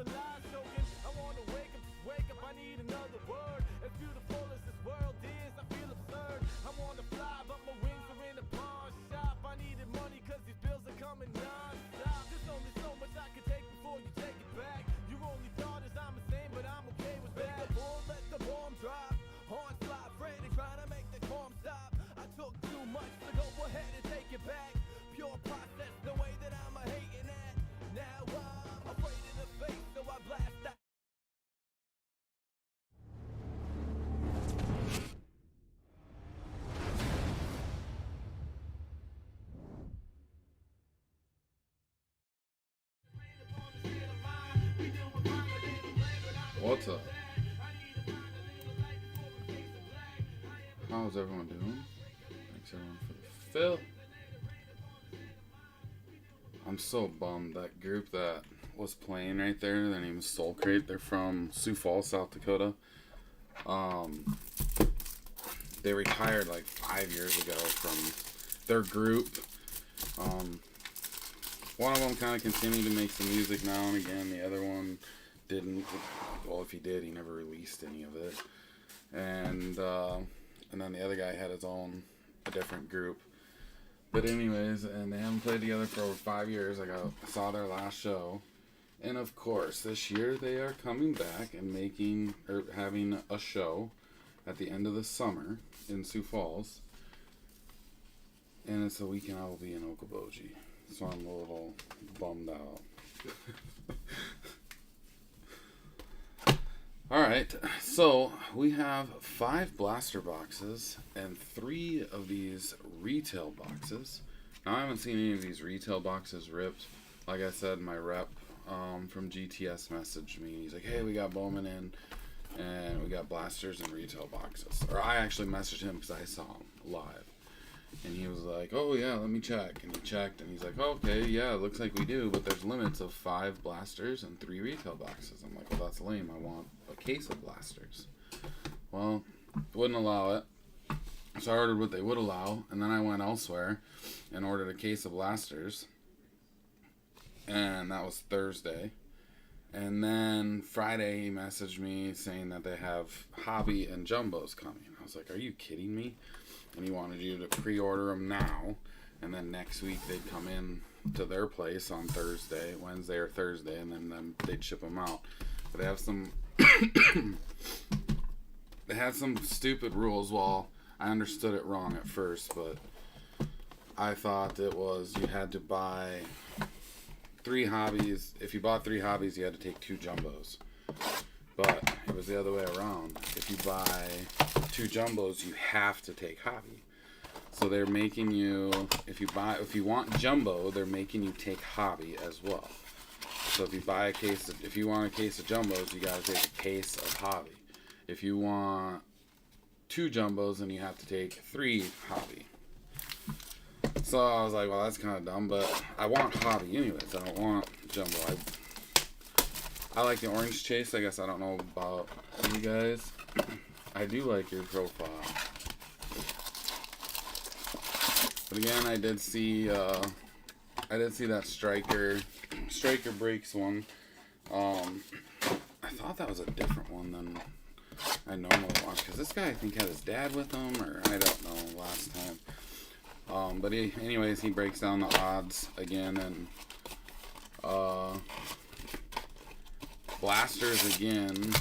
the lies choking. I wanna wake up, I need another word. As beautiful as this world is, I feel absurd. I wanna fly, but my wings are in a pawn shop. I needed money cause these bills are coming non-stop. There's only so much I can take before you take it back. Your only thought is I'm insane, but I'm okay with that. Make the bull, let the bomb drop. Onslaught, Freddy trying to make the calm stop. I took too much to go ahead and take it back. Pure process, the way that I'm a hating at. Now I'm afraid of the face, so I blast that. What's up? How's everyone doing? Thanks everyone for the fill. I'm so bummed. That group that was playing right there, their name is Soul Crate. They're from Sioux Falls, South Dakota. They retired like 5 years ago from their group. One of them kind of continued to make some music now and again. The other one didn't. Well, if he did, he never released any of it. And then the other guy had his own, a different group. But anyways, and they haven't played together for over 5 years. I saw their last show. And of course, this year they are coming back and having a show at the end of the summer in Sioux Falls. And it's the weekend I will be in Okoboji. So I'm a little bummed out. Alright, so we have 5 blaster boxes and 3 of these retail boxes. Now I haven't seen any of these retail boxes ripped. Like I said, my rep from GTS messaged me. He's like, hey, we got Bowman in and we got blasters and retail boxes. Or I actually messaged him because I saw him live. And he was like, oh yeah, let me check. And he checked and he's like, oh, okay, yeah, it looks like we do, but there's limits of 5 blasters and 3 retail boxes. I'm like, well, that's lame. I want a case of blasters. Well, wouldn't allow it. So I ordered what they would allow, and then I went elsewhere and ordered a case of blasters. And that was Thursday. And then Friday he messaged me saying that they have hobby and jumbos coming. I was like, are you kidding me? And he wanted you to pre-order them now, and then next week they'd come in to their place on Wednesday or Thursday, and then they'd ship them out. But they have some they had some stupid rules. Well, I understood it wrong at first, but I thought it was you had to buy 3 hobbies. If you bought 3 hobbies, you had to take 2 jumbos. But it was the other way around. If you buy 2 jumbos, you have to take hobby. So they're making you, if you want jumbo, they're making you take hobby as well. So if you want a case of jumbos, you gotta take a case of hobby. If you want 2 jumbos, then you have to take 3 hobby. So I was like, well, that's kind of dumb, but I want hobby anyways. I don't want jumbo. I like the orange chase. I guess I don't know about you guys. I do like your profile. But again, I did see that Striker Breaks one. I thought that was a different one than I normally watch, because this guy I think had his dad with him, or I don't know last time. But anyways, he breaks down the odds again, and blasters again.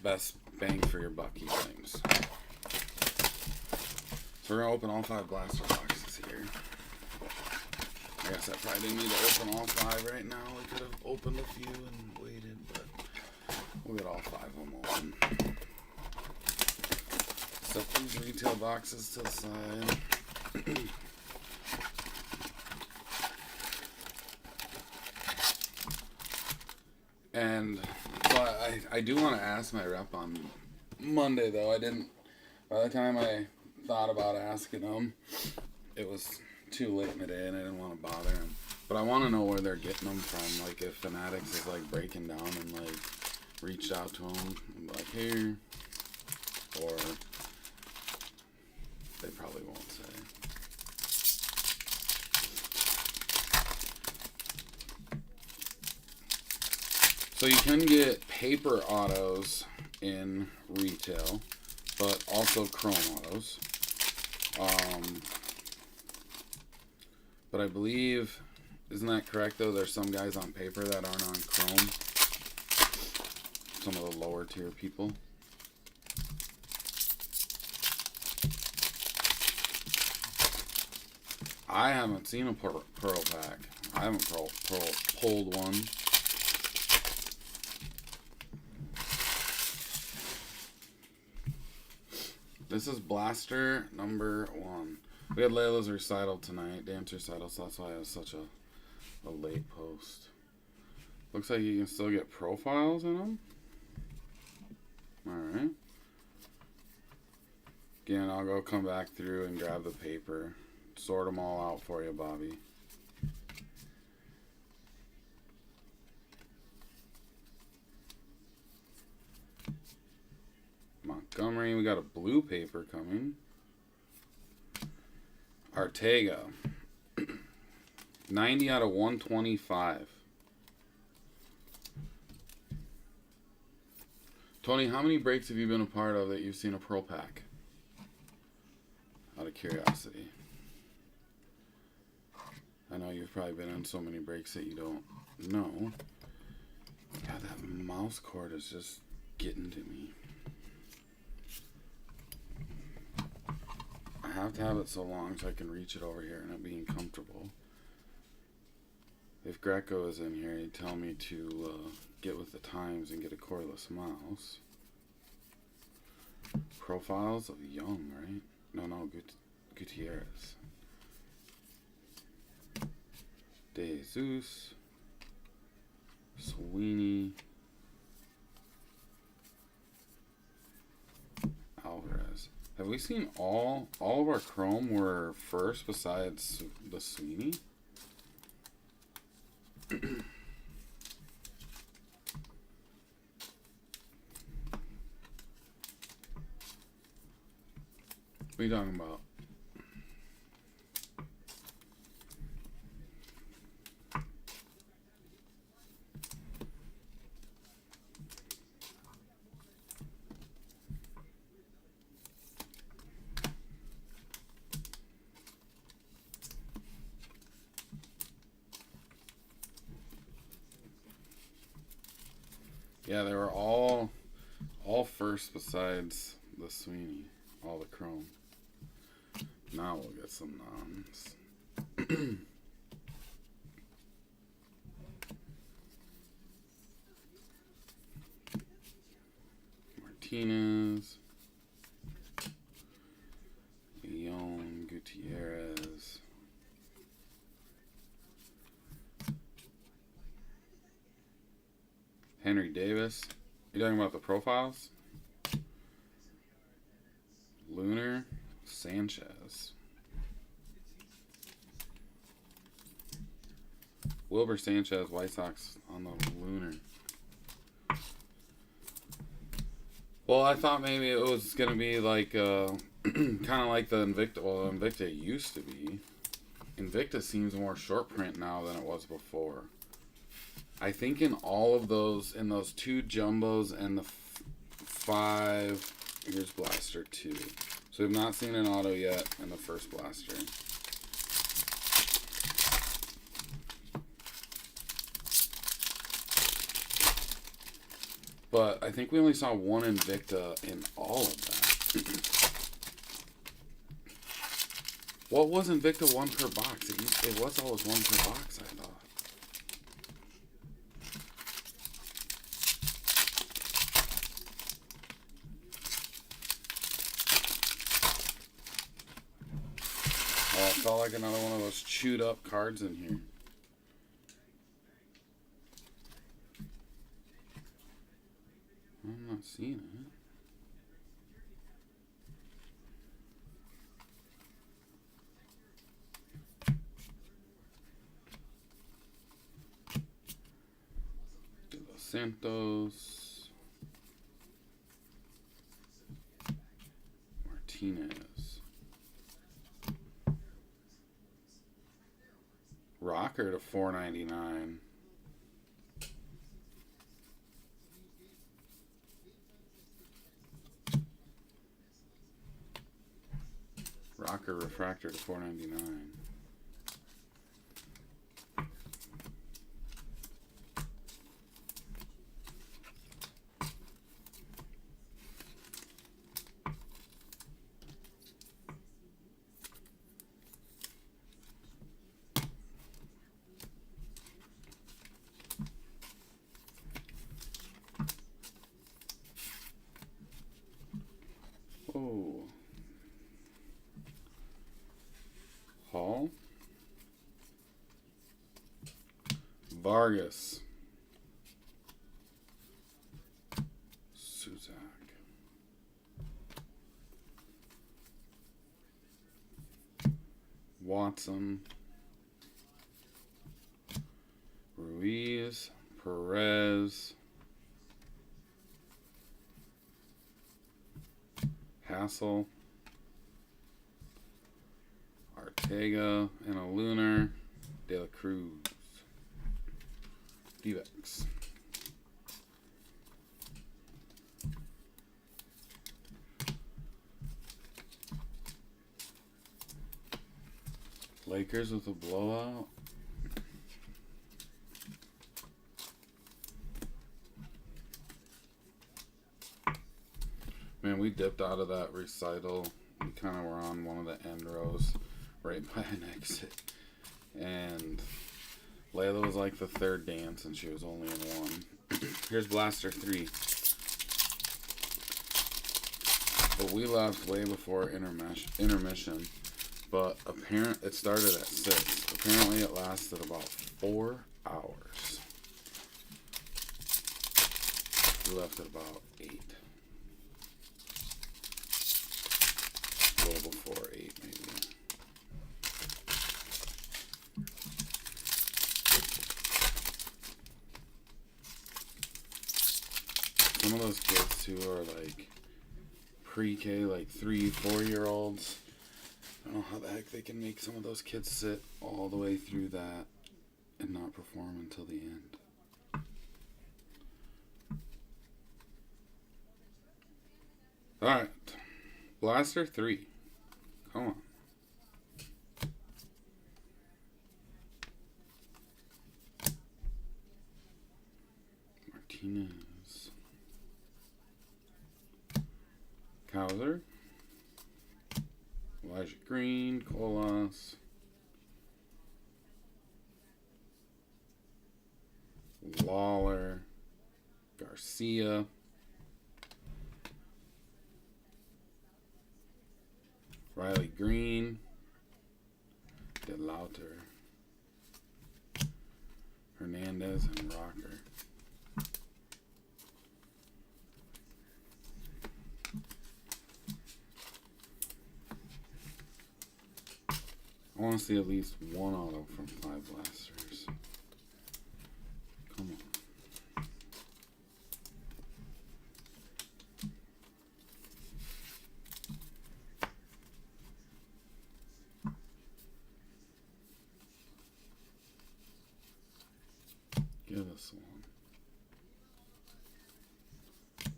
Best bang for your buck, he claims. So we're gonna open all 5 blaster boxes here. I guess I probably didn't need to open all 5 right now. We could have opened a few and waited, but we'll get all 5 of them open. Set these retail boxes to the side. And so I do want to ask my rep on Monday, though. I didn't. By the time I thought about asking them, it was too late in the day, and I didn't want to bother him. But I want to know where they're getting them from. Like, if Fanatics is like breaking down and like reached out to them, and like, here, or they probably won't say. So you can get paper autos in retail, but also chrome autos. But I believe, isn't that correct though? There's some guys on paper that aren't on chrome. Some of the lower tier people. I haven't seen a pearl pack. I haven't pulled one. This is Blaster number 1. We had Layla's recital tonight, dance recital, so that's why it was such a late post. Looks like you can still get profiles in them. Alright. Again, I'll go come back through and grab the paper. Sort them all out for you, Bobby. Montgomery, we got a blue paper coming. Ortega. 90 out of 125. Tony, how many breaks have you been a part of that you've seen a Pearl pack? Out of curiosity. I know you've probably been in so many breaks that you don't know. God, that mouse cord is just getting to me. I have to have it so long so I can reach it over here and it being comfortable. If Greco is in here, he'd tell me to get with the times and get a cordless mouse. Profiles of Young, right? No, Gutierrez. Jesus. Sweeney. Alvarez. Have we seen all of our chrome were first besides the Sweeney? What are you talking about? Yeah, they were all first besides the Sweeney, all the chrome. Now we'll get some nons. Martinez, Leon, Gutierrez. Henry Davis. You talking about the profiles? Lunar, Sanchez. Wilbur Sanchez, White Sox on the Lunar. Well, I thought maybe it was going to be like, kind of like the Invicta. Well, Invicta used to be. Invicta seems more short print now than it was before. I think in all of those, in those 2 jumbos and the 5, here's Blaster 2. So we've not seen an auto yet in the first Blaster. But I think we only saw 1 Invicta in all of that. What was Invicta 1 per box? It was always 1 per box, I thought. Oh, it felt like another one of those chewed up cards in here. I'm not seeing it. De Los Santos. Martinez. Rocker to $4.99. refractor to 499. Oh. Hall. Vargas. Suzak. Watson. Ruiz. Perez. Hassel. Ortega and a Lunar. De La Cruz. D-backs. Lakers with a blowout. Man, we dipped out of that recital. We kind of were on one of the end rows right by an exit. And Layla was like the third dance and she was only in one. Here's Blaster 3. But we left way before intermission. But it started at 6. Apparently it lasted about 4 hours. We left at about 8. A little before 8 maybe. Some of those kids who are like pre-K, like 3-4-year-olds, I don't know how the heck they can make some of those kids sit all the way through that and not perform until the end. Alright. Blaster 3. Come on. Martinez. Cowser. Elijah Green. Colas. Lawler. Garcia. Riley Green, DeLauter, Hernandez, and Rocker. I want to see at least one auto from 5 blasters. Come on. Give us one.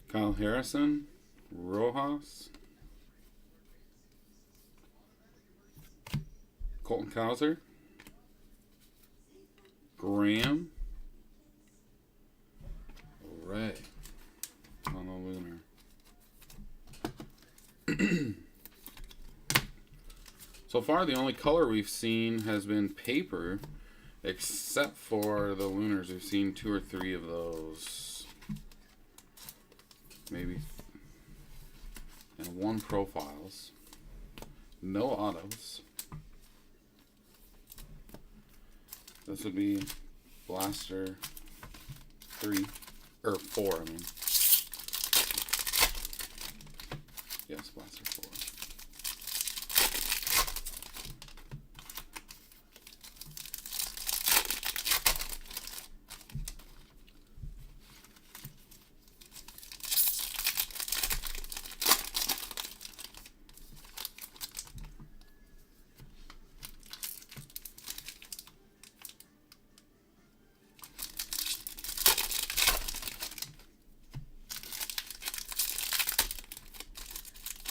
Kyle Harrison, Rojas, Colton Cowser, Graham, Ray on the Lunar. So far, the only color we've seen has been paper. Except for the Lunars, we've seen 2 or 3 of those. Maybe. And 1 profiles. No autos. This would be Blaster 3. Or 4, I mean. Yes, Blaster 4.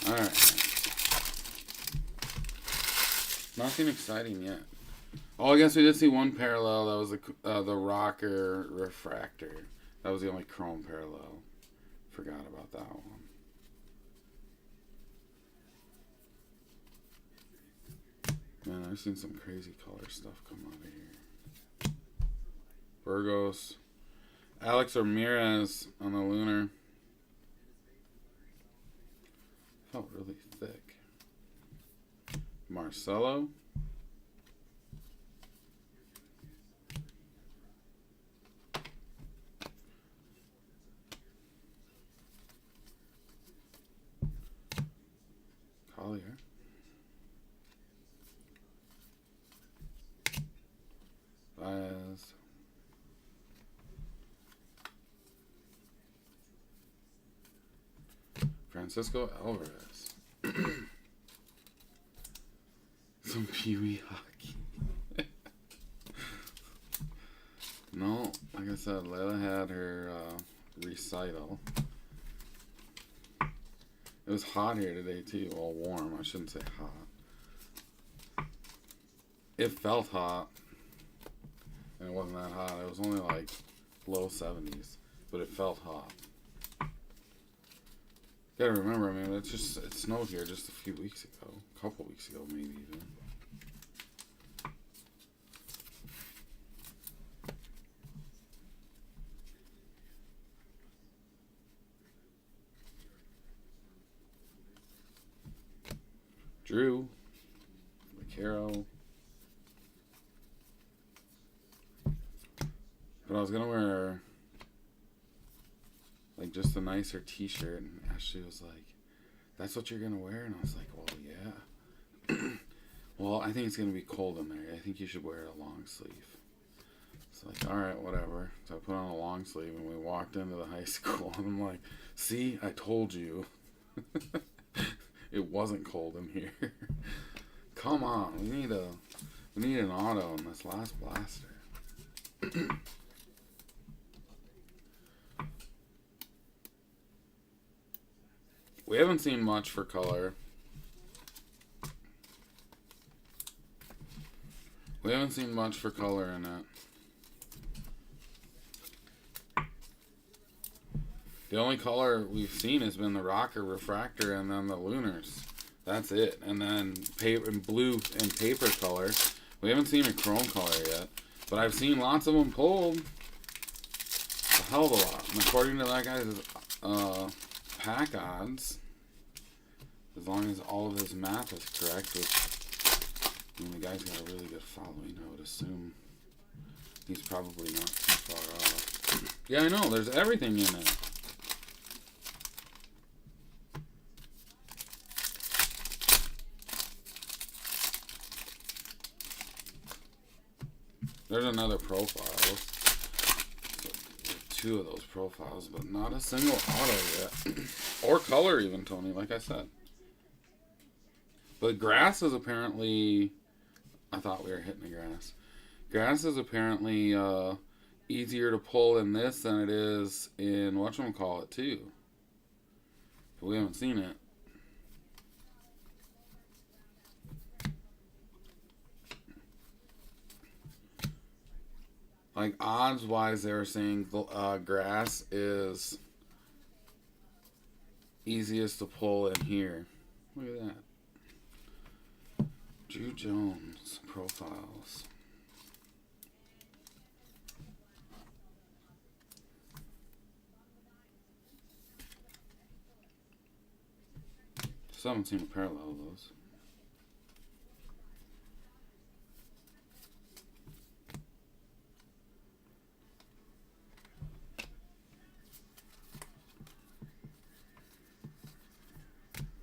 Alright. nothing exciting yet. Oh, I guess we did see one parallel. That was the rocker refractor. That was the only chrome parallel. Forgot about that one. Man, I've seen some crazy color stuff come out of here. Burgos. Alex Ramirez on the Lunar. Felt really thick. Marcelo. Collier. Baez. Francisco Alvarez. Some Pee-wee hockey. No, like I said, Layla had her recital. It was hot here today too. Well, warm. I shouldn't say hot. It felt hot. And it wasn't that hot. It was only like low 70s. But it felt hot. Gotta remember, I mean, it snowed here just a few weeks ago. A couple weeks ago, maybe even. Drew. Vaquero. But I was gonna wear like just a nicer t-shirt, and Ashley was like, "That's what you're gonna wear?" And I was like, "Well, yeah." Well, I think it's gonna be cold in there. I think you should wear a long sleeve. It's like, all right, whatever. So I put on a long sleeve, and we walked into the high school, and I'm like, "See, I told you." It wasn't cold in here. Come on, we need an auto in this last blaster. We haven't seen much for color. We haven't seen much for color in it. The only color we've seen has been the rocker refractor and then the lunars. That's it. And then paper and blue and paper color. We haven't seen a chrome color yet, but I've seen lots of them pulled. A hell of a lot. And according to that guy's pack odds, as long as all of his math is correct, which, I mean, the guy's got a really good following, I would assume he's probably not too far off. Yeah, I know, there's everything in it. There's another profile. Two of those profiles, but not a single auto yet. Or color even, Tony, like I said. But grass is apparently... I thought we were hitting the grass. Grass is apparently easier to pull in this than it is in whatchamacallit, too. But we haven't seen it. Like, odds-wise, they were saying grass is easiest to pull in here. Look at that. Drew Jones profiles. Still haven't seen a parallel of those.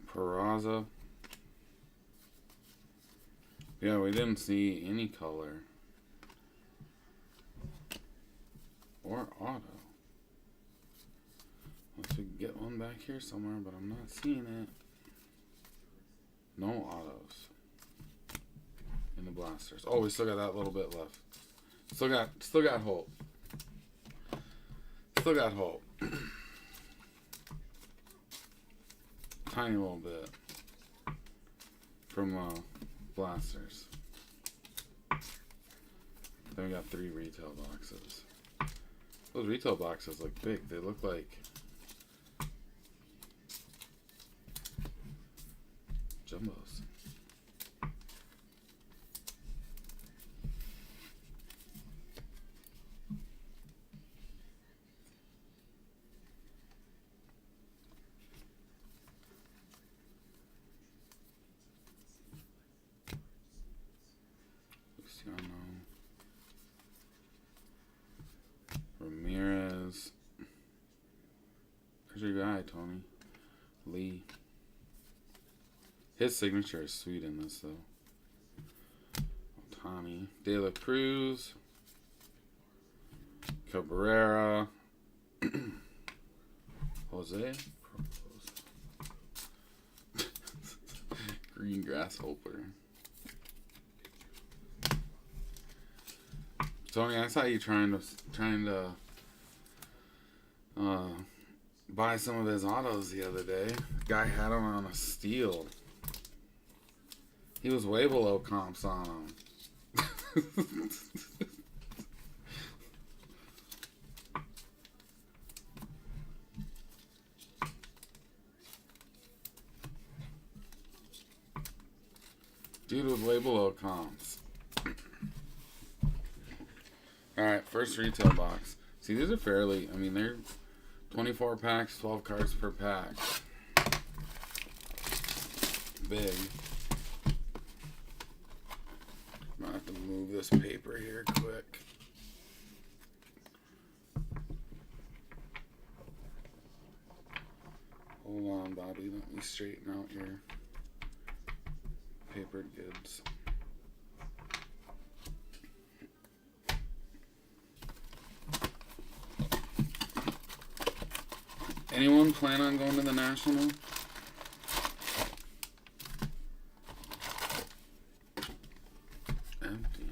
Peraza. Yeah, we didn't see any color. Or auto. Unless we can get one back here somewhere, but I'm not seeing it. No autos. In the blasters. Oh, we still got that little bit left. Still got hope. Still got hope. Tiny little bit from blasters. Then we got 3 retail boxes. Those retail boxes look big. They look like jumbos. Luciano. Ramirez. There's your guy, Tony. Lee. His signature is sweet in this, though. Otani. De La Cruz. Cabrera. Jose. Green Grasshopper. Tony, I saw you trying to buy some of his autos the other day. Guy had them on a steal. He was way below comps on them. Dude was way below comps. Alright, first retail box. See, these are fairly, I mean, they're 24 packs, 12 cards per pack. Big. I'm gonna have to move this paper here quick. Hold on, Bobby. Let me straighten out your papered goods. Anyone plan on going to the National? Empty.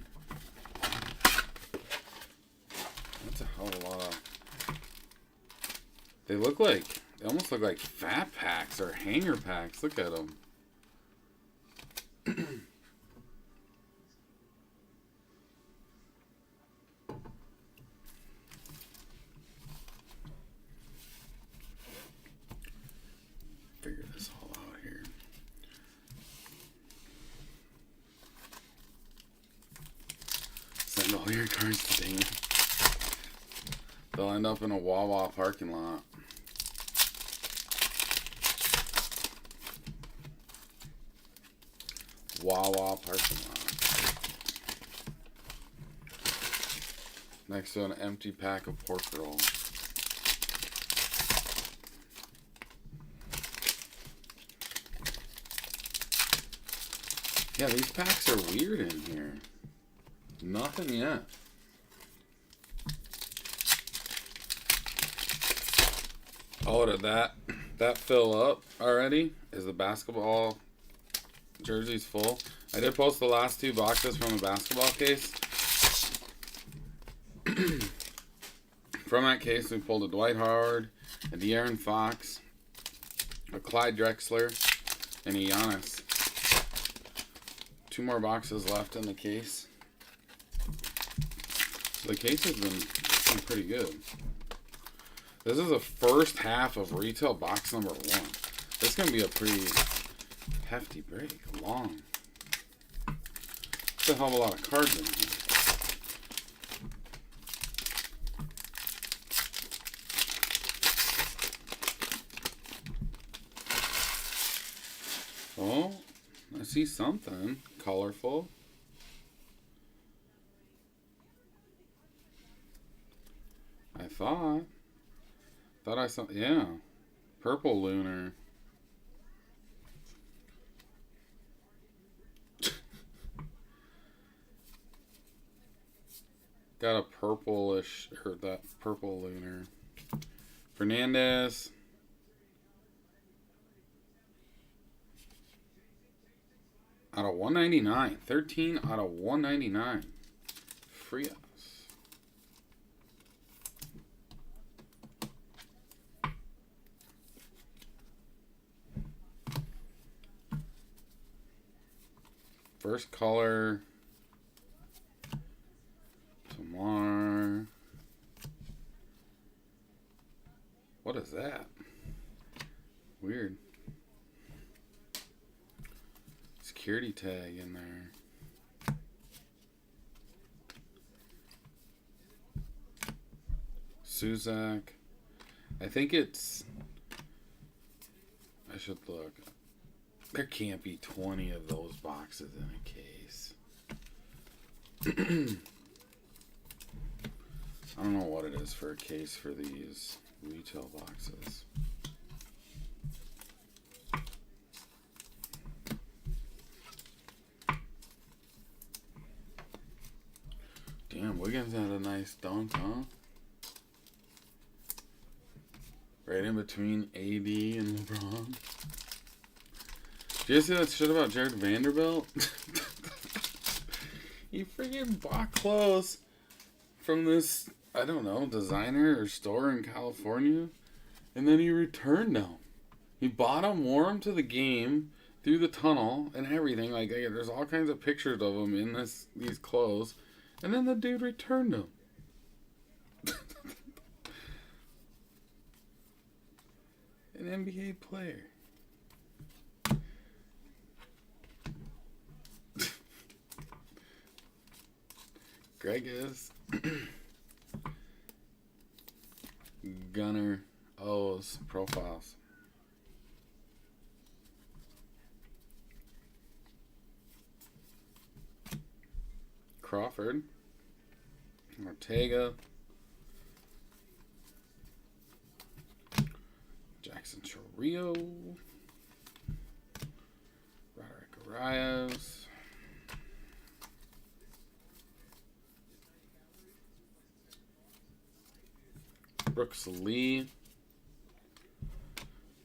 That's a hell of a lot of... They almost look like fat packs or hanger packs. Look at them. Figure this all out here. Send all your cards to Dan. They'll end up in a Wawa parking lot. Wawa parking lot. Next to an empty pack of pork roll. Yeah, these packs are weird in here. Nothing yet. Oh, did that fill up already? Is the basketball jerseys full? I did post the last 2 boxes from the basketball case. From that case, we pulled a Dwight Howard, a De'Aaron Fox, a Clyde Drexler, and a Giannis. 2 more boxes left in the case. The case has been pretty good. This is the first half of retail box number 1. This is going to be a pretty hefty break. Long. That's a hell of a lot of cards in here. Oh, I see something colorful. I thought I saw, yeah, purple lunar. Got a purplish, or that purple lunar. Fernandez. Out of 199. 13 out of 199. Free us. First color. that? Weird. Security tag in there. Suzak. I think it's... I should look. There can't be 20 of those boxes in a case. I don't know what it is for a case for these retail boxes. Damn, Wiggins had a nice dunk, huh? Right in between AD and LeBron. Did you see that shit about Jared Vanderbilt? He freaking bought clothes from this, I don't know, designer or store in California. And then he returned them. He bought them, wore them to the game, through the tunnel, and everything. Like, there's all kinds of pictures of him in these clothes. And then the dude returned them. An NBA player. Greg is Gunner O's profiles. Crawford, Ortega, Jackson Chorrillo, Roderick Arias, Brooks Lee,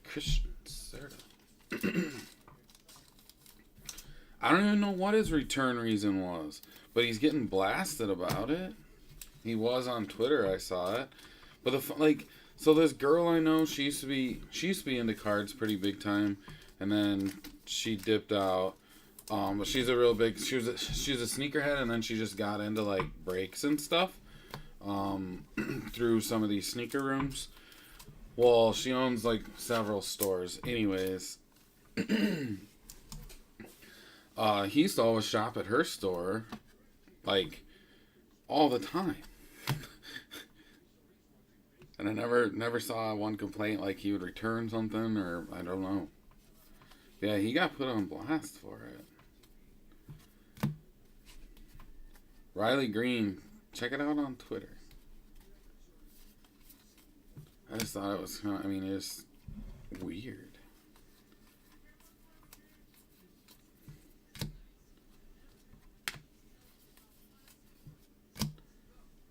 Christian Serta. I don't even know what his return reason was, but he's getting blasted about it. He was on Twitter, I saw it. But so this girl I know, she used to be into cards pretty big time, and then she dipped out. But she's a real big. She's a sneakerhead, and then she just got into like breaks and stuff. Through some of these sneaker rooms. Well, she owns like several stores. Anyways, he used to always shop at her store, like all the time. And I never saw one complaint like he would return something, or I don't know. Yeah, he got put on blast for it. Riley Green, check it out on Twitter. I just thought it was kind of, it's weird.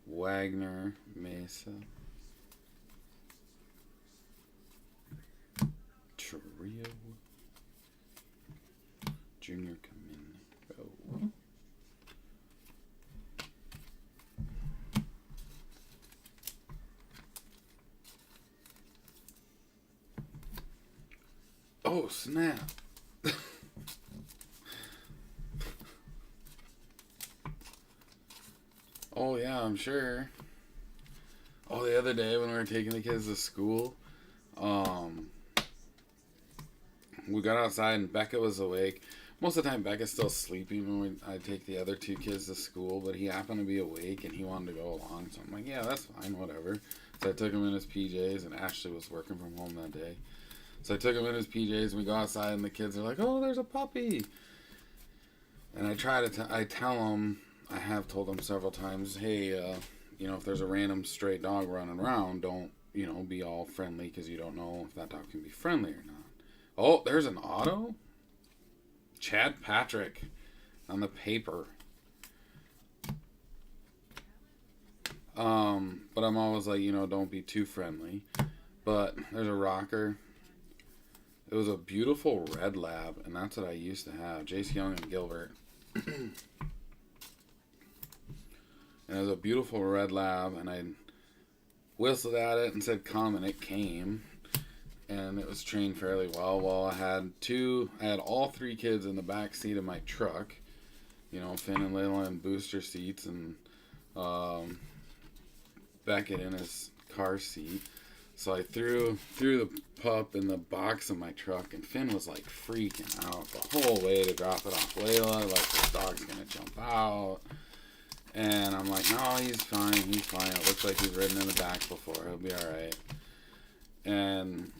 Wagner, Mesa, Trio, Junior Camino. Oh, snap. Oh, yeah, I'm sure. Oh, the other day when we were taking the kids to school, we got outside and Becca was awake. Most of the time, Becca's still sleeping when I take the other two kids to school, but he happened to be awake and he wanted to go along. So I'm like, yeah, that's fine, whatever. So I took him in his PJs, and Ashley was working from home that day. So I took him in his PJs, and we go outside, and the kids are like, oh, there's a puppy. And I tell them, I have told them several times, hey, if there's a random stray dog running around, don't, be all friendly, because you don't know if that dog can be friendly or not. Oh, there's an auto? Chad Patrick on the paper. But I'm always like, don't be too friendly. But there's a rocker. It was a beautiful red lab, and that's what I used to have. Jace Young and Gilbert. And it was a beautiful red lab, and I whistled at it and said come, and it came. And it was trained fairly well. Well, I had all three kids in the back seat of my truck. Finn and Layla in booster seats, and Beckett in his car seat. So I threw the pup in the box of my truck, and Finn was like freaking out the whole way to drop it off Layla. Like, this dog's gonna jump out. And I'm like, no, he's fine. It looks like he's ridden in the back before. He'll be alright. And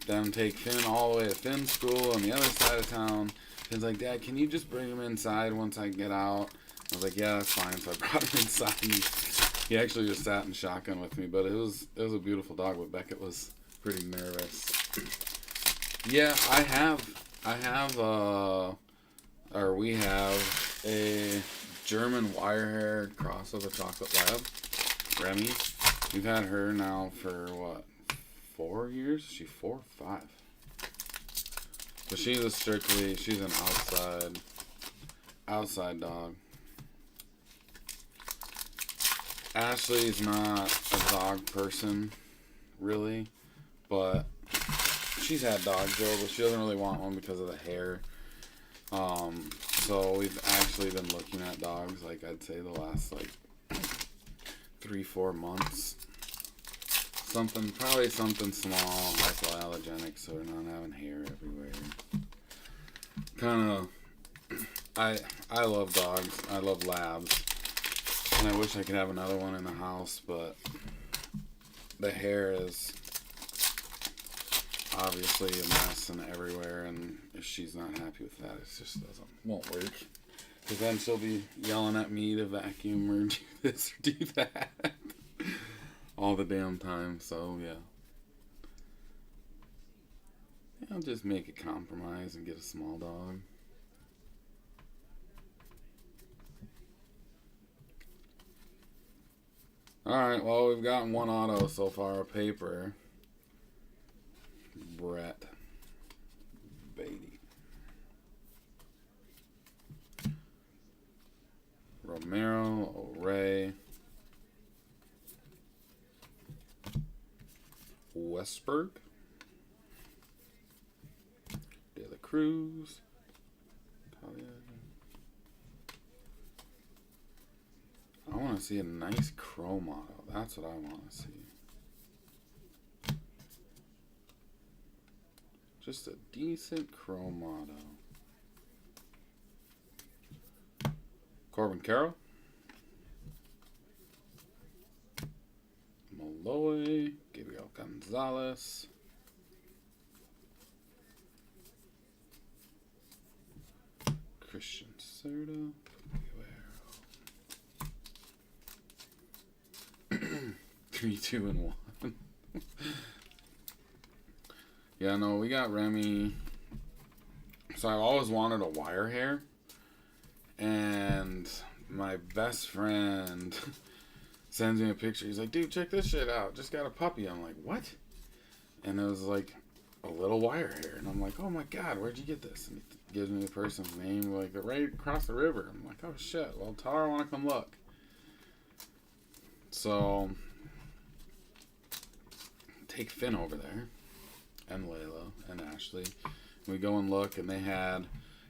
then take Finn all the way to Finn's school on the other side of town. Finn's like, Dad, can you just bring him inside once I get out? I was like, yeah, that's fine. So I brought him inside. And he actually just sat in shotgun with me. But it was a beautiful dog. But Beckett was pretty nervous. Yeah, we have a German wirehair cross with a chocolate lab, Remy. We've had her now for, what, 4 years? Is she 4 or 5? But she's an outside dog. Ashley's not a dog person, really, but she's had dogs though, but she doesn't really want one because of the hair. So we've actually been looking at dogs, like I'd say the last 3-4 months. Probably something small, hypoallergenic, so we're not having hair everywhere. I love dogs. I love labs. And I wish I could have another one in the house, but the hair is obviously a mess and everywhere, and if she's not happy with that, it just won't work. Because then she'll be yelling at me to vacuum or do this or do that all the damn time. So yeah, I'll just make a compromise and get a small dog. Alright, well, we've gotten one auto so far, a paper. Brett Beatty. Romero, O'Ray. Westberg. De La Cruz. I want to see a nice chrome auto. That's what I want to see. Just a decent chrome auto. Corbin Carroll. Malloy. Gabriel Gonzalez. Christian Serta. 3, 2, and 1. Yeah, no, we got Remy. So I've always wanted a wire hair. And my best friend sends me a picture. He's like, dude, check this shit out. Just got a puppy. I'm like, what? And it was like a little wire hair. And I'm like, oh my God, where'd you get this? And he gives me the person's name, like, right across the river. I'm like, oh shit. Well, tell her I want to come look. So take Finn over there, and Layla, and Ashley. We go and look, and they had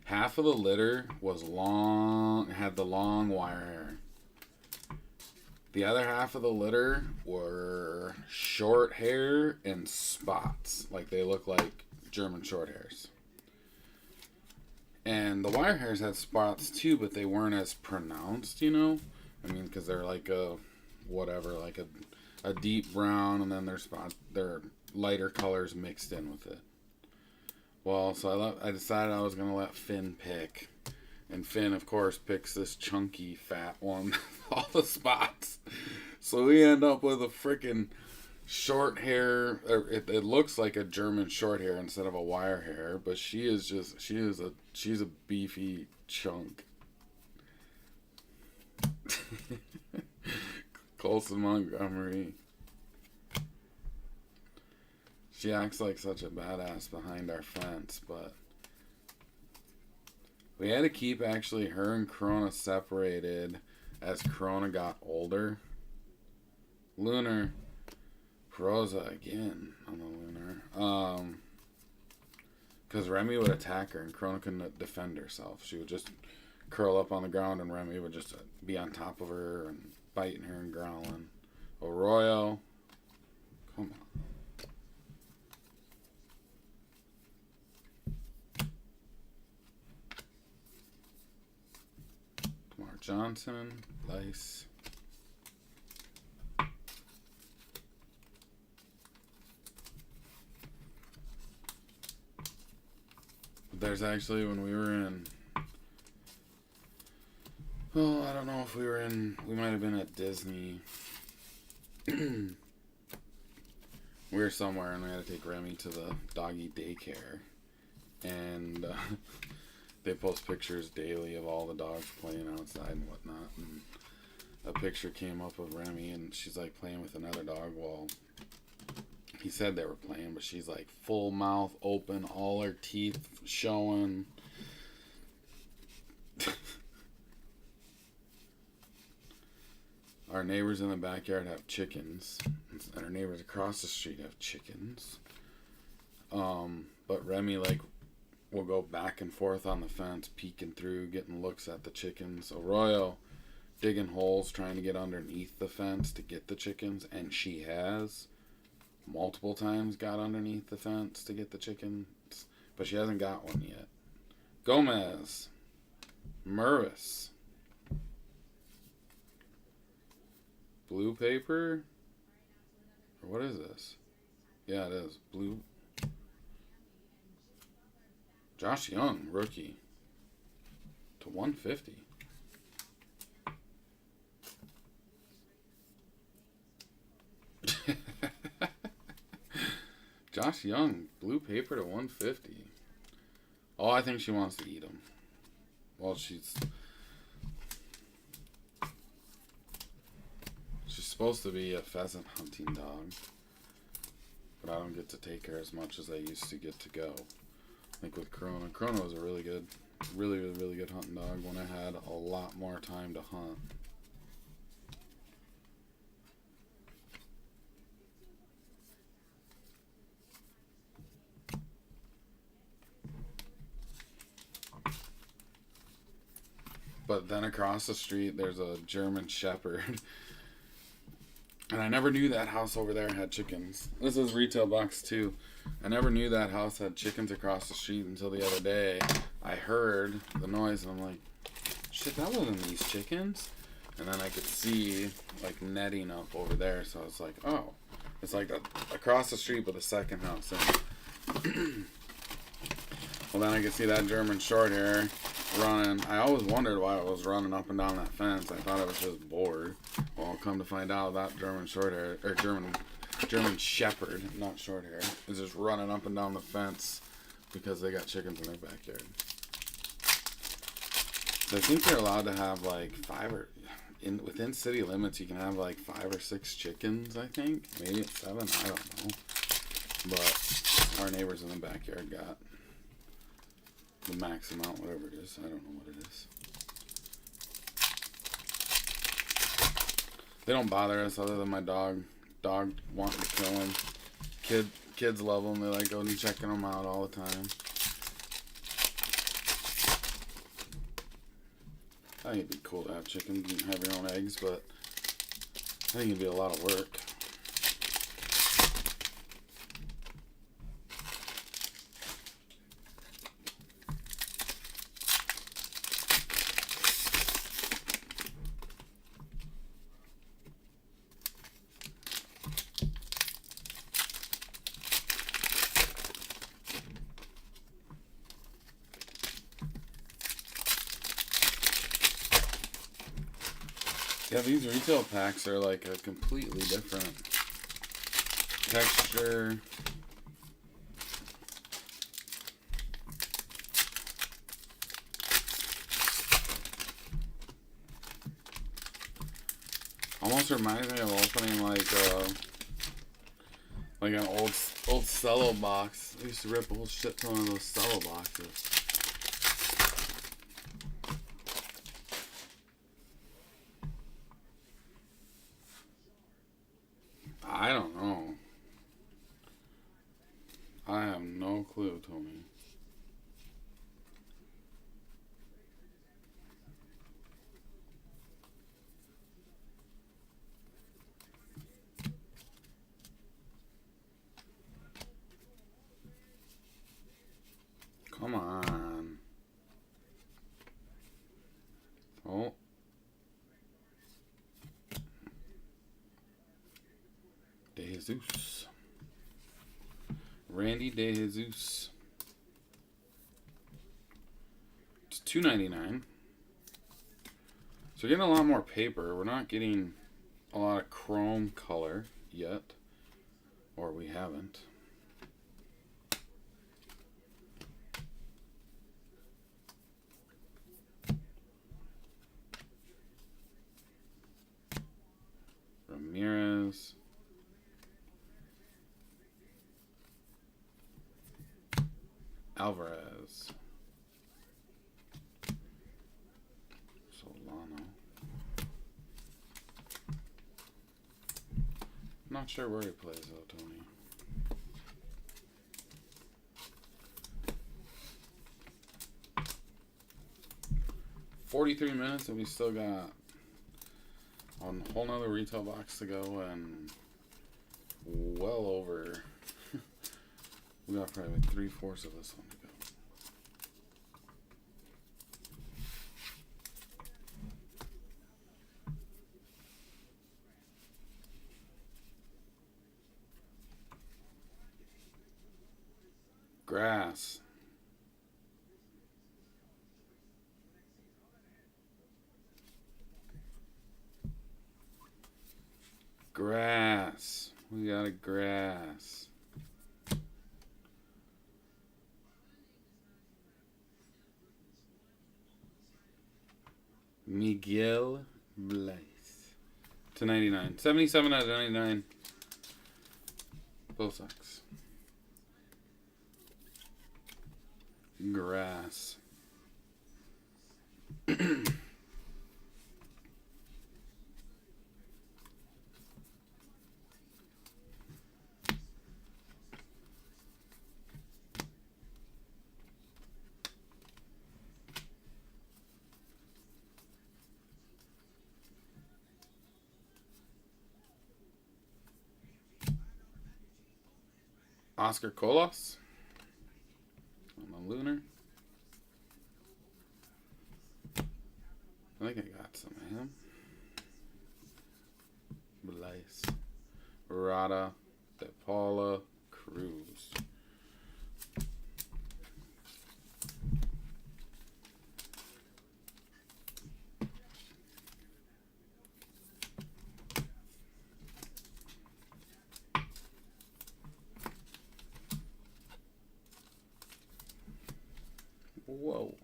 half of the litter had the long wire hair. The other half of the litter were short hair and spots. Like, they look like German short hairs. And the wire hairs had spots too, but they weren't as pronounced, you know? I mean, because they're like a deep brown, and then their lighter colors mixed in with it. Well, so I decided I was going to let Finn pick. And Finn, of course, picks this chunky, fat one with all the spots. So we end up with a freaking short hair. It looks like a German short hair instead of a wire hair, but she's a beefy chunk. Colson Montgomery. She acts like such a badass behind our fence, but we had to keep actually her and Corona separated as Corona got older. Lunar. Rosa again on the Lunar. Because Remy would attack her and Corona couldn't defend herself. She would just curl up on the ground and Remy would just be on top of her and biting her and growling. Arroyo. Come on. Johnson, Lice. There's actually, when we were in, oh, I don't know if we might have been at Disney. We were somewhere and we had to take Remy to the doggy daycare. And they post pictures daily of all the dogs playing outside and whatnot. And a picture came up of Remy and she's like playing with another dog. Well, he said they were playing, but she's like full mouth open, all her teeth showing. Our neighbors in the backyard have chickens, and our neighbors across the street have chickens. But Remy will go back and forth on the fence, peeking through, getting looks at the chickens. Arroyo digging holes, trying to get underneath the fence to get the chickens, and she has multiple times got underneath the fence to get the chickens, but she hasn't got one yet. Gomez, Murris, blue paper, or what is this? Yeah, it is blue. Josh Young, rookie, to 150. Josh Young, blue paper to 150. Oh, I think she wants to eat them. Well, she's supposed to be a pheasant hunting dog, but I don't get to take her as much as I used to get to go. I think with Corona. Corona was a really good hunting dog when I had a lot more time to hunt. But then across the street, there's a German Shepherd. And I never knew that house over there had chickens. This is retail box too. I never knew that house had chickens across the street until the other day. I heard the noise and I'm like, shit, that wasn't these chickens. And then I could see like netting up over there. So I was like, oh, it's like across the street but the second house. And well, then I could see that German short hair running. I always wondered why it was running up and down that fence. I thought it was just bored. Well, come to find out that German short hair, or German Shepherd, not short hair, is just running up and down the fence because they got chickens in their backyard. So I think they're allowed to have like within city limits you can have like 5 or 6 chickens, I think. Maybe it's 7, I don't know. But our neighbors in the backyard got the max amount, whatever it is. I don't know what it is. They don't bother us other than my dog wanting to kill them. Kids love them. They like going and checking them out all the time. I think it'd be cool to have chickens and have your own eggs, but I think it'd be a lot of work. Yeah, these retail packs are like a completely different texture. Almost reminds me of opening like an old cello box. I used to rip a whole shit ton of those cello boxes. I don't know. I have no clue, Tony. Come on. DeJesus. Randy DeJesus. It's $2.99. So we're getting a lot more paper. We're not getting a lot of chrome color yet. Or we haven't. Ramirez. Alvarez. Solano. Not sure where he plays though, Tony. "43 minutes and we still got a whole nother retail box to go and well over. We got probably 3/4 of this one to go. Grass. Grass. We got a grass. Miguel Blaise. /99. 77 out of 99. Both sucks. Grass. Oscar Colas on the Lunar. I think I got some of him. Blaise. Rada. De Paula. Cruz. Whoa.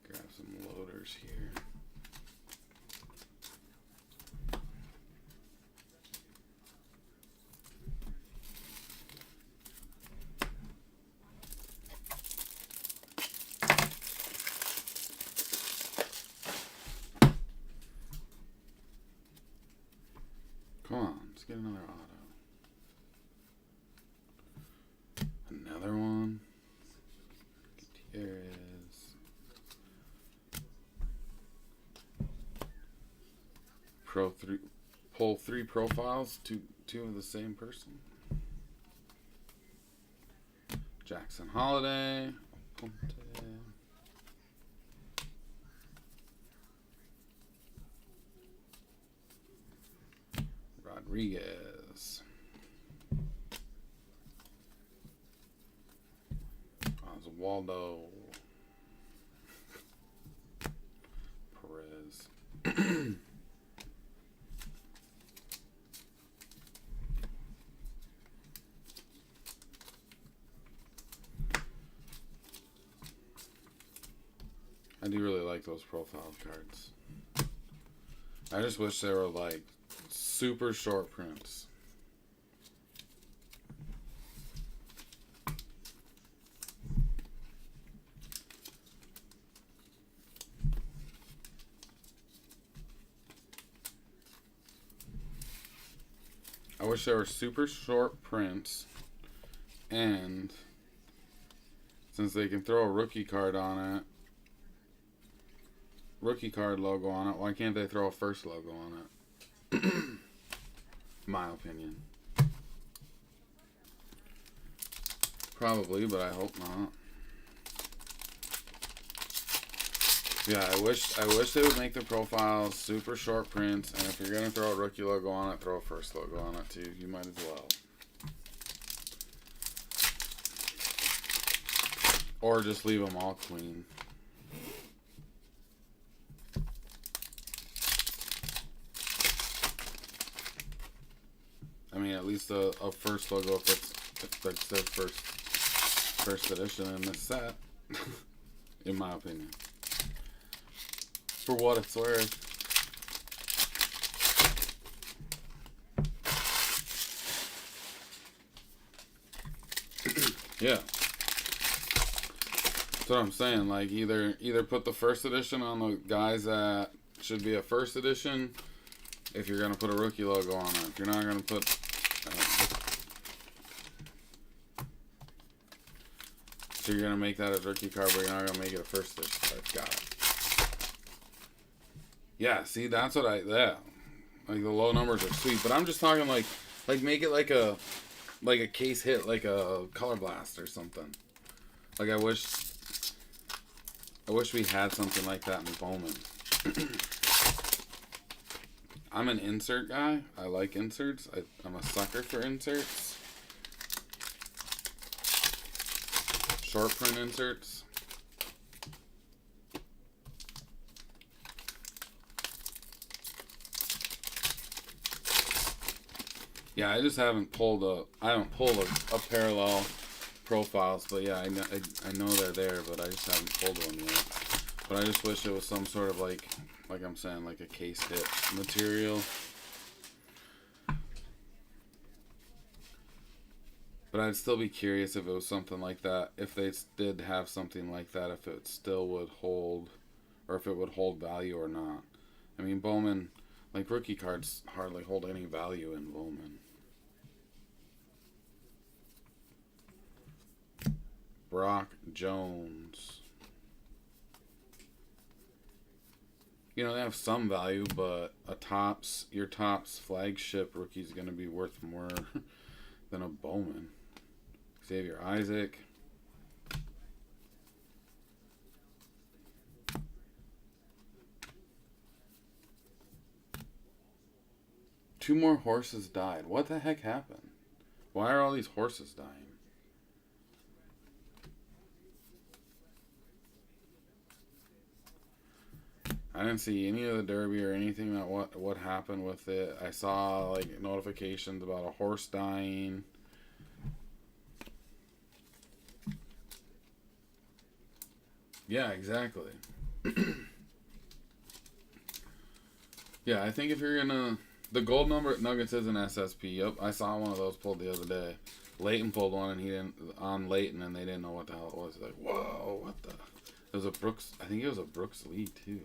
Grab some loaders here. Come on, let's get another auto. Another one. Gutierrez. Pull three profiles, two of the same person. Jackson Holiday. Ponte. Rodriguez. Oswaldo. Perez. I do really like those profile cards. I just wish they were like super short prints. I wish there were super short prints, and since they can throw a rookie card on it, rookie card logo on it, why can't they throw a first logo on it? My opinion. Probably, but I hope not. Yeah, I wish they would make the profiles super short prints, and if you're gonna throw a rookie logo on it, throw a first logo on it too. You might as well. Or just leave them all clean. I mean, at least a first logo if that's their first edition in this set, in my opinion. For what it's worth. Yeah. That's what I'm saying. Like either put the first edition on the guys that should be a first edition. If you're gonna put a rookie logo on it, if you're not gonna put. So you're gonna make that a rookie card, but you're not gonna make it a first edition. I've got it. Yeah. See, that's what yeah. Like the low numbers are sweet, but I'm just talking like make it like a case hit, like a color blast or something. Like I wish we had something like that in Bowman. I'm an insert guy. I like inserts. I'm a sucker for inserts. Short print inserts. Yeah, I just haven't pulled a parallel profiles, but yeah, I know they're there, but I just haven't pulled one yet. But I just wish it was some sort of like I'm saying, like a case hit material. But I'd still be curious if it was something like that, if they did have something like that, if it still would hold, or if it would hold value or not. I mean, Bowman, like rookie cards hardly hold any value in Bowman. Brock Jones. You know, they have some value, but your Topps flagship rookie is going to be worth more than a Bowman. Xavier Isaac. Two more horses died. What the heck happened? Why are all these horses dying? I didn't see any of the Derby or anything that what happened with it. I saw like notifications about a horse dying. Yeah, exactly. Yeah, I think if you're gonna, the gold number at Nuggets is an SSP. Yep, I saw one of those pulled the other day. Leighton pulled one and he didn't on Leighton and they didn't know what the hell it was. Like, whoa, what the? It was a Brooks. I think it was a Brooks Lee too.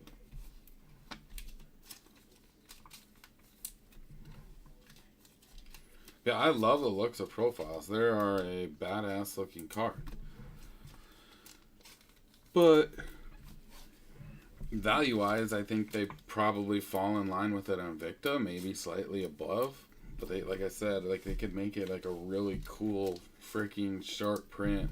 Yeah, I love the looks of profiles. They are a badass looking card. But value-wise, I think they probably fall in line with an Invicta, maybe slightly above. But they, like I said, like they could make it like a really cool freaking sharp print.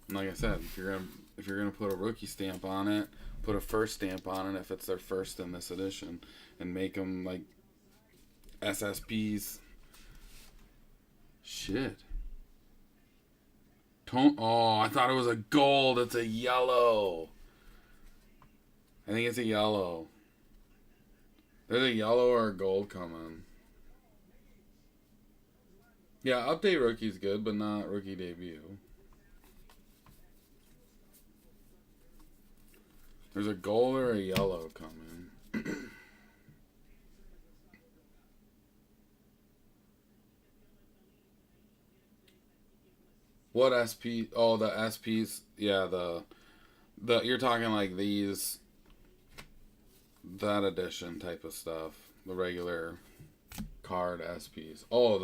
And like I said, if you're gonna put a rookie stamp on it, put a first stamp on it if it's their first in this edition, and make them like SSPs. Shit. Oh, I thought it was a gold. It's a yellow. I think it's a yellow. There's a yellow or a gold coming. Yeah, update rookie's good, but not rookie debut. There's a gold or a yellow coming. What SP? Oh, the SPs. Yeah, the you're talking like these, that edition type of stuff. The regular card SPs. Oh,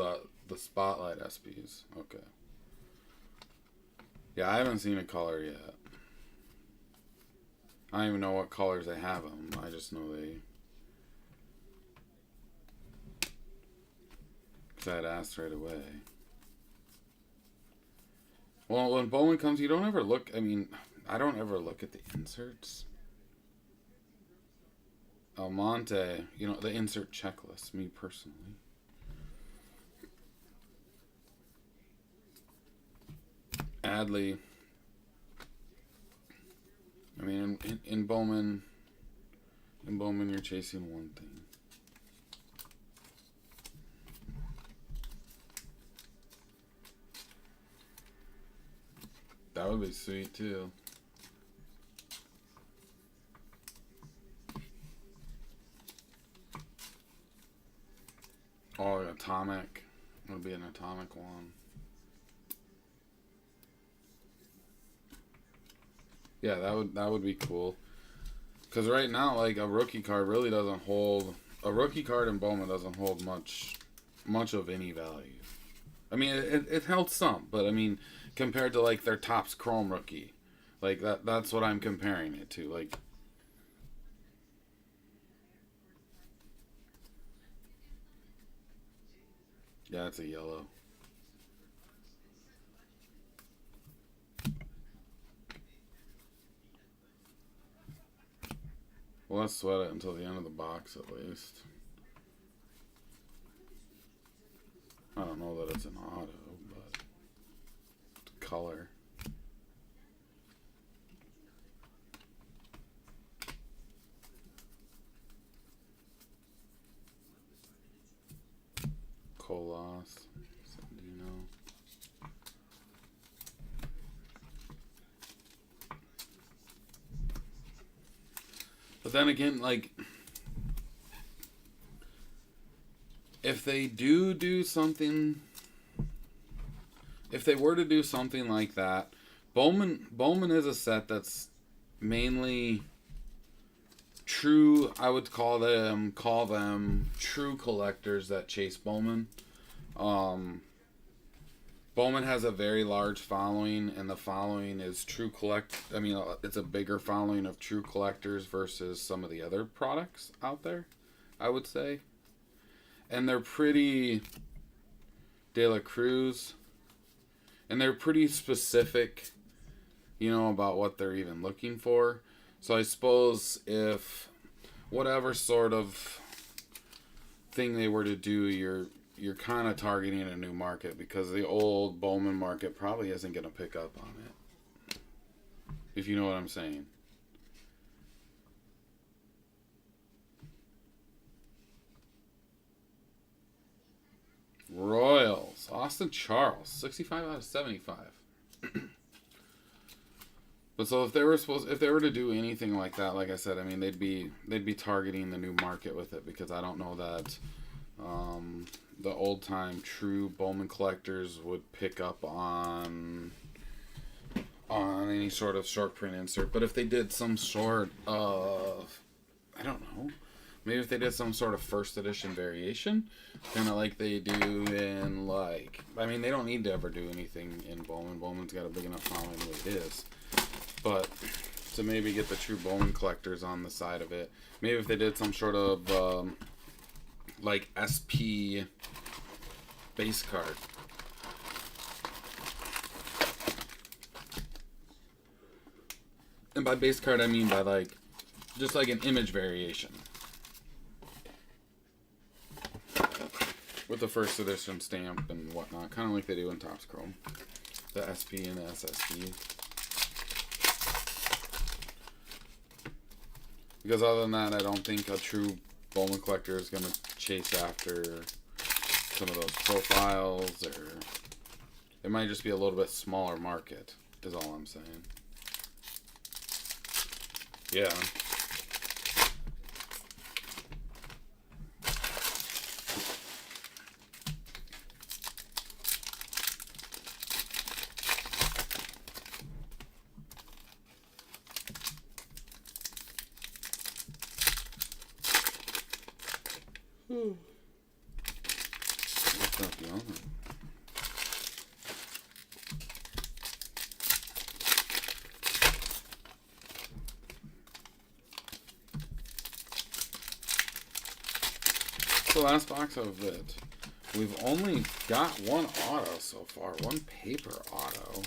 the spotlight SPs. Okay. Yeah, I haven't seen a color yet. I don't even know what colors they have them. I just know they. Because I'd asked right away. Well, when Bowman comes, you don't ever look. I mean, I don't ever look at the inserts. Almonte, you know, the insert checklist, me personally. Adley. I mean, in Bowman, you're chasing one thing. That would be sweet too. Oh, atomic. It would be an atomic one. Yeah, that would be cool. Because right now, like, a rookie card really doesn't hold. A rookie card in Bowman doesn't hold much of any value. I mean, it held some, but I mean, compared to like their Topps Chrome rookie, like that's what I'm comparing it to. Like, yeah, it's a yellow. Well, let's sweat it until the end of the box at least. I don't know that it's an auto, but it's color. Colas, Sandino. But then again, like, if they do something, if they were to do something like that, Bowman is a set that's mainly true. I would call them true collectors that chase Bowman. Bowman has a very large following, and the following is I mean, it's a bigger following of true collectors versus some of the other products out there, I would say. And they're pretty De La Cruz, and they're pretty specific, you know, about what they're even looking for. So I suppose if whatever sort of thing they were to do, you're kind of targeting a new market, because the old Bowman market probably isn't going to pick up on it, if you know what I'm saying. Royals, Austin Charles, 65 out of 75. But so if they were to do anything like that, like I said, I mean, they'd be targeting the new market with it, because I don't know that the old time true Bowman collectors would pick up on any sort of short print insert. But if they did some sort of, I don't know, maybe if they did some sort of first edition variation, kind of like they do in, like, I mean, they don't need to ever do anything in Bowman. Bowman's got a big enough following the way it is. But to maybe get the true Bowman collectors on the side of it, maybe if they did some sort of like SP base card. And by base card, I mean by, like, just like an image variation with the first edition stamp and whatnot, kind of like they do in Topps Chrome, the SP and the SSP. Because other than that, I don't think a true Bowman collector is going to chase after some of those profiles, or it might just be a little bit smaller market, is all I'm saying. Yeah. What's up, y'all? The last box of it. We've only got one auto so far, one paper auto.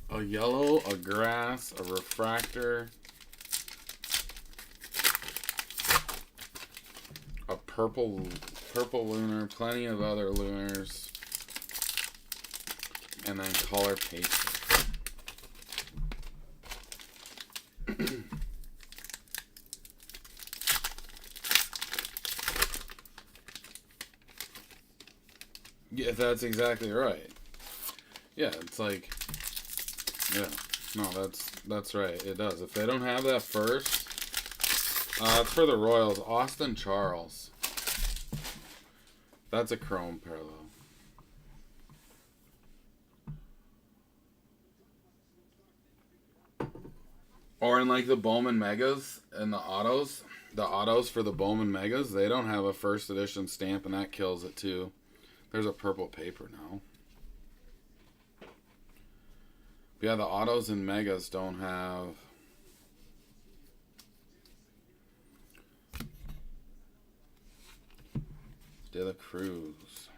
A yellow, a grass, a refractor, a purple lunar, plenty of other lunars, and then color paper. Yeah, that's exactly right. Yeah, it's like, yeah, no, that's right. It does. If they don't have that first, it's for the Royals. Austin Charles. That's a chrome parallel. Or in like the Bowman Megas and the autos for the Bowman Megas, they don't have a first edition stamp, and that kills it too. There's a purple paper now. But yeah, the autos and Megas don't have. De La Cruz.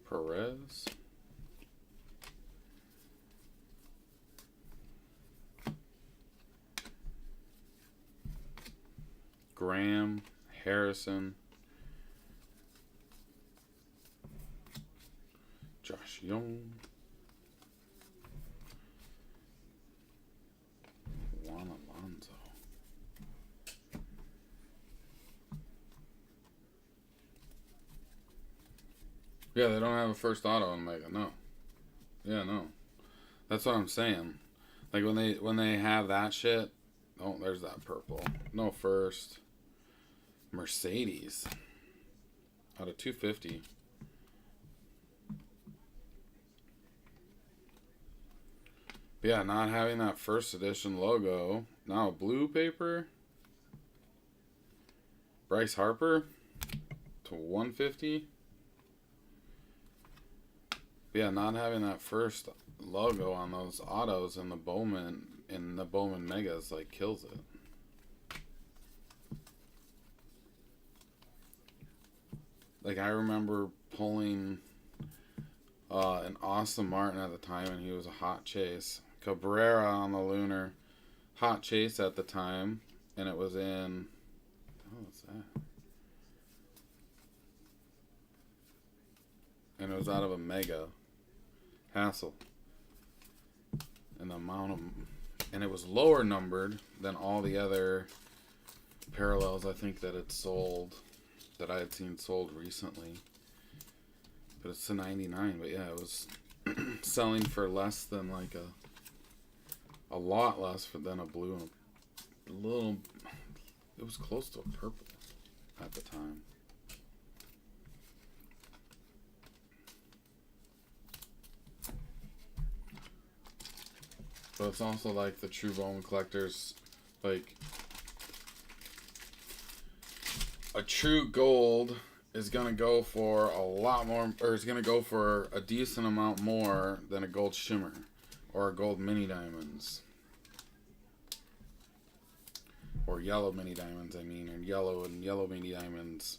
Perez. Graham. Harrison. Josh Young. Juan Alonso. Yeah, they don't have a first auto in Mega. No. Yeah, no. That's what I'm saying. Like when they have that shit. Oh, there's that purple. No first. Mercedes. Out of 250. But yeah, not having that first edition logo. Now blue paper. Bryce Harper to 150. But yeah, not having that first logo on those autos in the Bowman Megas like kills it. Like I remember pulling an Austin Martin at the time, and he was a hot chase. Cabrera on the Lunar, hot chase at the time, and it was in. Oh, what's that? And it was out of a Mega. Hassel. And the amount of, and it was lower numbered than all the other parallels I think that it sold, that I had seen sold recently. But it's a 99. But yeah, it was selling for less than like a lot less than a blue and a little. It was close to a purple at the time. But it's also like the true Bowman collectors, like a true gold is gonna go for a lot more, or is gonna go for a decent amount more than a gold shimmer or a gold mini diamonds or yellow mini diamonds. I mean, or yellow and yellow mini diamonds.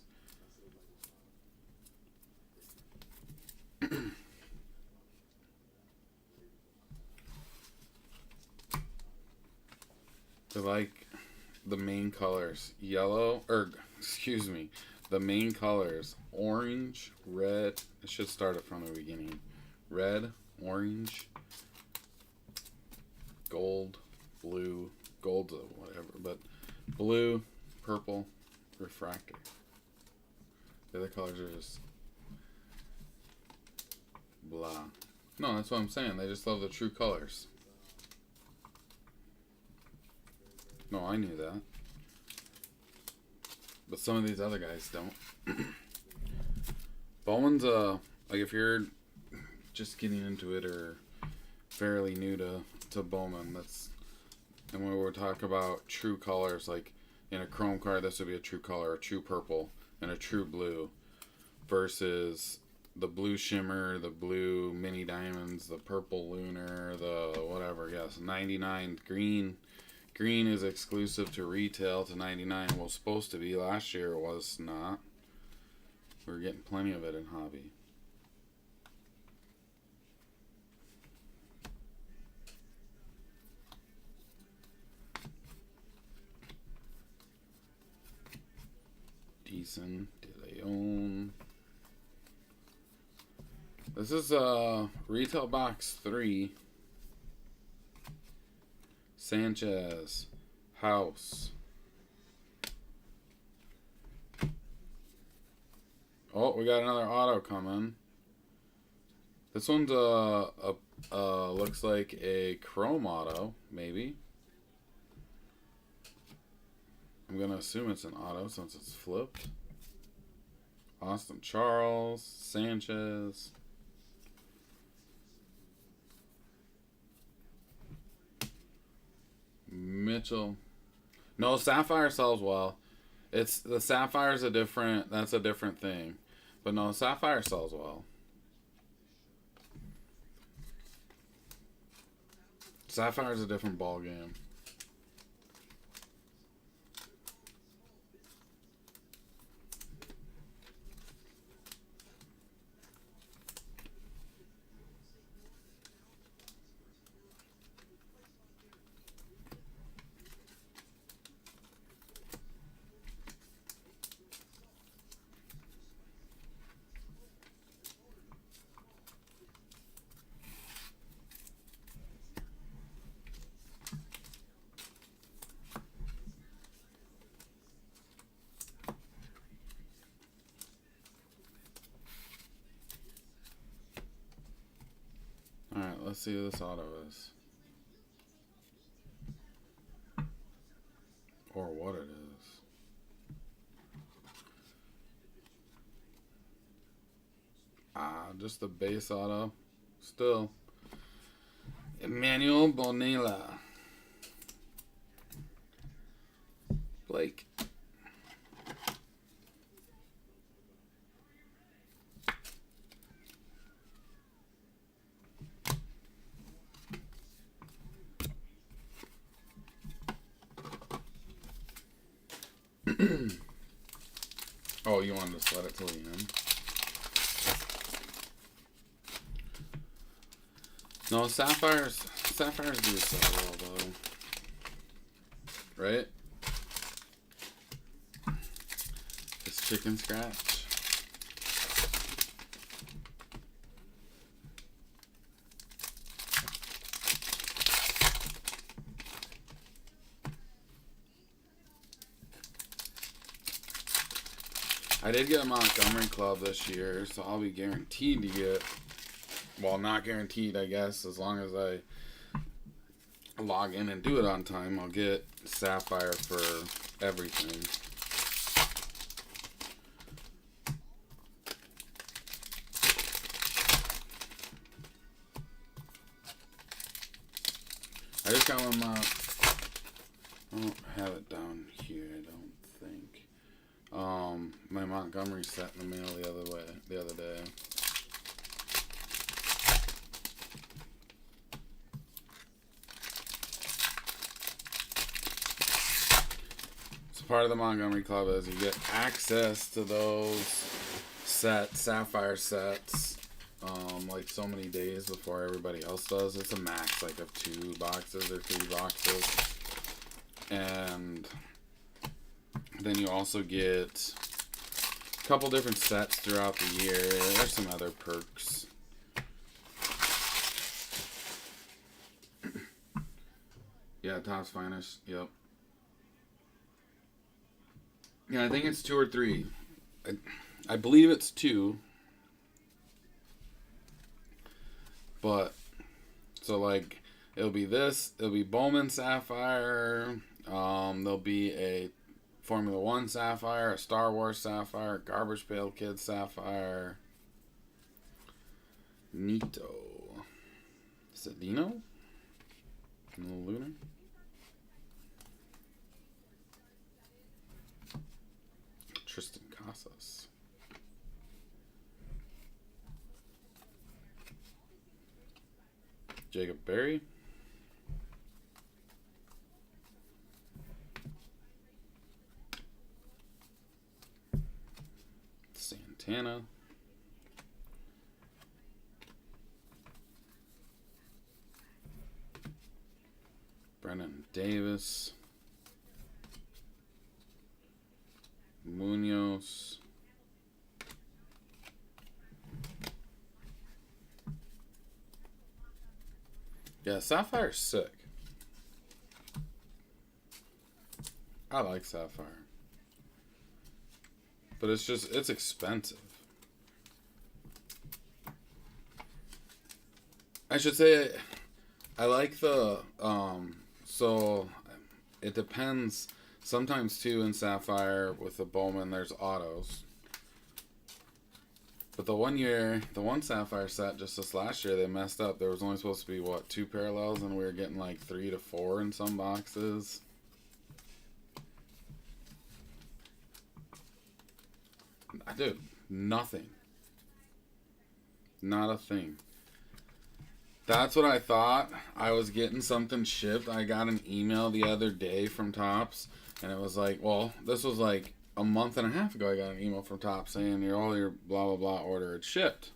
They're like the main colors, yellow, or excuse me, the main colors, orange, red. It should start it from the beginning. Red, orange, gold, blue, gold, whatever, but blue, purple, refractor. The other colors are just blah. No, that's what I'm saying. They just love the true colors. No, I knew that. But some of these other guys don't. Bowman's, like if you're just getting into it or fairly new to Bowman, that's, and when we're talking about true colors, like in a chrome card, this would be a true color, a true purple, and a true blue. versus the blue shimmer, the blue mini diamonds, the purple lunar, the whatever. Yes, 99 green. Green is exclusive to retail to 99. Well, supposed to be. Last year it was not. We were getting plenty of it in hobby. Decent De Leon. This is retail box 3. Sanchez, House. Oh, we got another auto coming. This one's looks like a chrome auto, maybe. I'm gonna assume it's an auto since it's flipped. Austin Charles, Sanchez. Mitchell. No, Sapphire sells well. It's the Sapphire's that's a different thing. But no, Sapphire sells well. Sapphire's a different ball game. Alright, let's see who this auto is. Or what it is. Just the base auto. Still. Emmanuel Bonilla. Blake. Oh, you wanted to sweat it till the end? No, Sapphires do sell well, though. Right? This chicken scratch. I did get a Montgomery Club this year, so I'll be guaranteed to get, well, not guaranteed, I guess, as long as I log in and do it on time, I'll get Sapphire for everything. I just got one, I don't have it down here, I don't think. My Montgomery set in the mail the other day. So part of the Montgomery Club is you get access to those Sapphire sets, like so many days before everybody else does. It's a max like of 2 boxes or 3 boxes. And then you also get a couple different sets throughout the year. There's some other perks. Yeah, Topps Finest. Yep. Yeah, I think it's 2 or 3. I believe it's 2. But, so like, it'll be Bowman Sapphire. There'll be a Formula 1 Sapphire, a Star Wars Sapphire, Garbage Pail Kid Sapphire. Nito. Is it Dino? No Lunar? Tristan Casas. Jacob Berry. Santana. Brennan Davis. Munoz. Yeah, Sapphire's sick. I like Sapphire. But it's expensive. I should say I like the, so it depends. Sometimes too in Sapphire with the Bowman there's autos. But the one Sapphire set just this last year, they messed up. There was only supposed to be, what, 2 parallels, and we were getting like 3 to 4 in some boxes. Dude, nothing. Not a thing. That's what I thought. I was getting something shipped. I got an email the other day from Topps, and it was like, well, this was like a month and a half ago. I got an email from Topps saying all your blah blah blah order had shipped.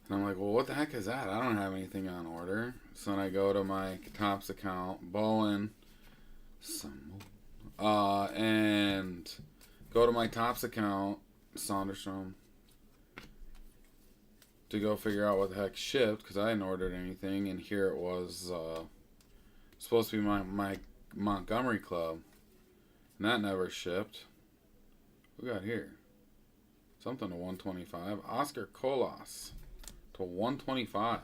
And I'm like, well, what the heck is that? I don't have anything on order. So then I go to my Topps account, Bowen, and go to my Topps account, Sonderstrom, to go figure out what the heck shipped, because I hadn't ordered anything, and here it was supposed to be my Montgomery Club, and that never shipped. What we got here? Something to 125. Oscar Colas to 125.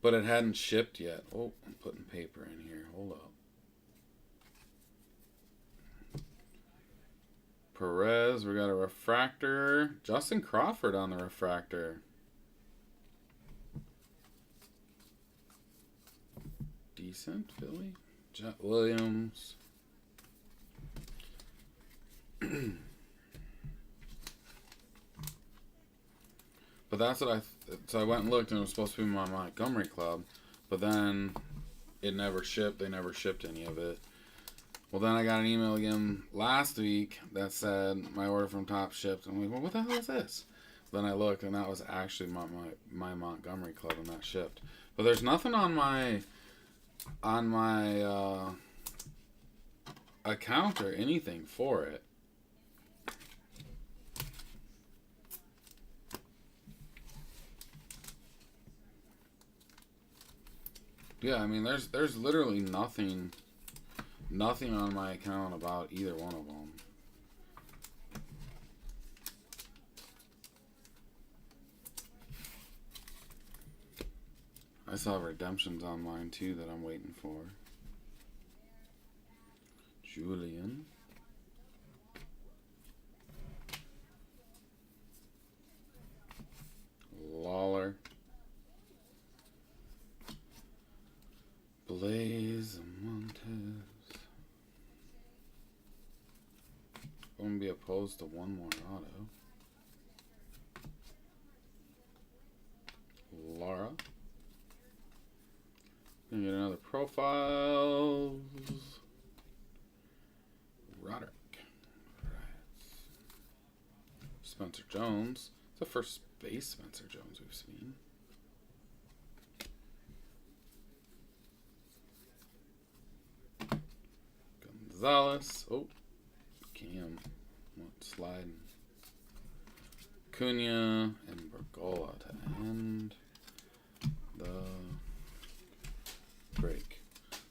But it hadn't shipped yet. Oh, I'm putting paper in here. Hold up. Perez, we got a refractor. Justin Crawford on the refractor. Decent, Philly. Jet Williams. But that's what so I went and looked, and it was supposed to be my Montgomery Club, but then it never shipped. They never shipped any of it. Well, then I got an email again last week that said my order from Topps shipped. I'm like, well, what the hell is this? Then I looked, and that was actually my Montgomery Club, and that shipped. But there's nothing on my account or anything for it. Yeah, I mean, there's literally nothing on my account about either one of them. I saw redemptions on mine too that I'm waiting for. Julian. Lawler. Blaze Montez. Wouldn't be opposed to one more auto. Lara. Gonna get another profiles. Roderick. Right. Spencer Jones. It's the first base Spencer Jones we've seen. Gonzalez. Oh, Cam. Sliding. Cunha and Bergola to end the break.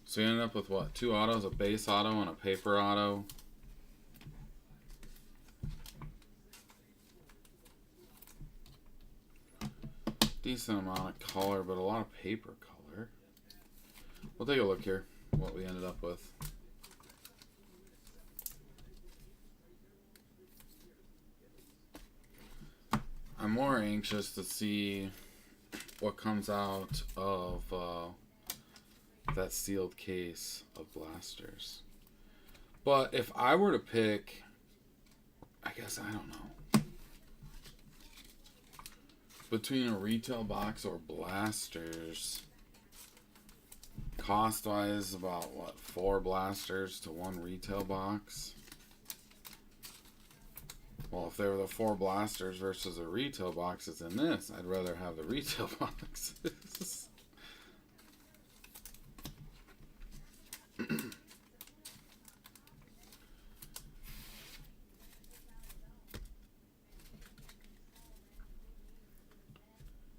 So you end up with what? 2 autos, a base auto and a paper auto. Decent amount of color, but a lot of paper color. We'll take a look here, what we ended up with. I'm more anxious to see what comes out of that sealed case of blasters. But if I were to pick, I guess I don't know. between a retail box or blasters. Cost wise, about what, 4 blasters to 1 retail box? Well, if they were the 4 blasters versus a retail box that's in this, I'd rather have the retail boxes.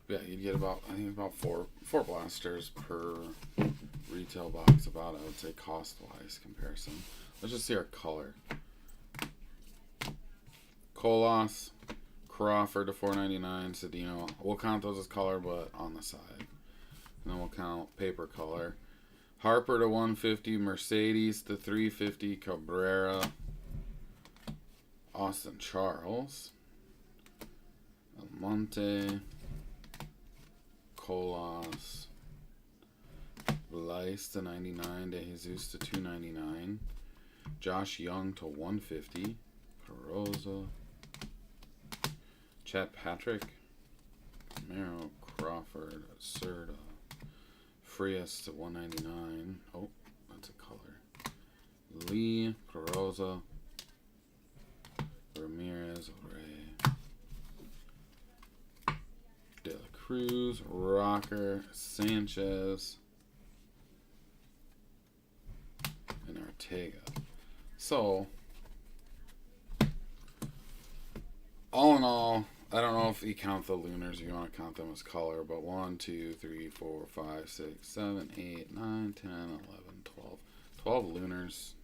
Yeah, you'd get about, I think about four blasters per retail box, about, I would say, cost-wise comparison. Let's just see our color. Colas, Crawford to $4.99, Cedeno. We'll count those as color, but on the side. And then we'll count paper color. Harper to $150, Mercedes to $350, Cabrera, Austin Charles, Almonte, Colas, Lice to $99, De Jesus to $2.99, Josh Young to $150, Carosa, Chad Patrick, Camaro, Crawford, Serta, Frias to $1.99. Oh, that's a color. Lee, Carosa, Ramirez, Ray, De La Cruz, Rocker, Sanchez, and Ortega. So, all in all, I don't know if you count the Lunars, if you want to count them as color, but 1, 2, 3, 4, 5, 6, 7, 8, 9, 10, 11, 12. 12 Lunars.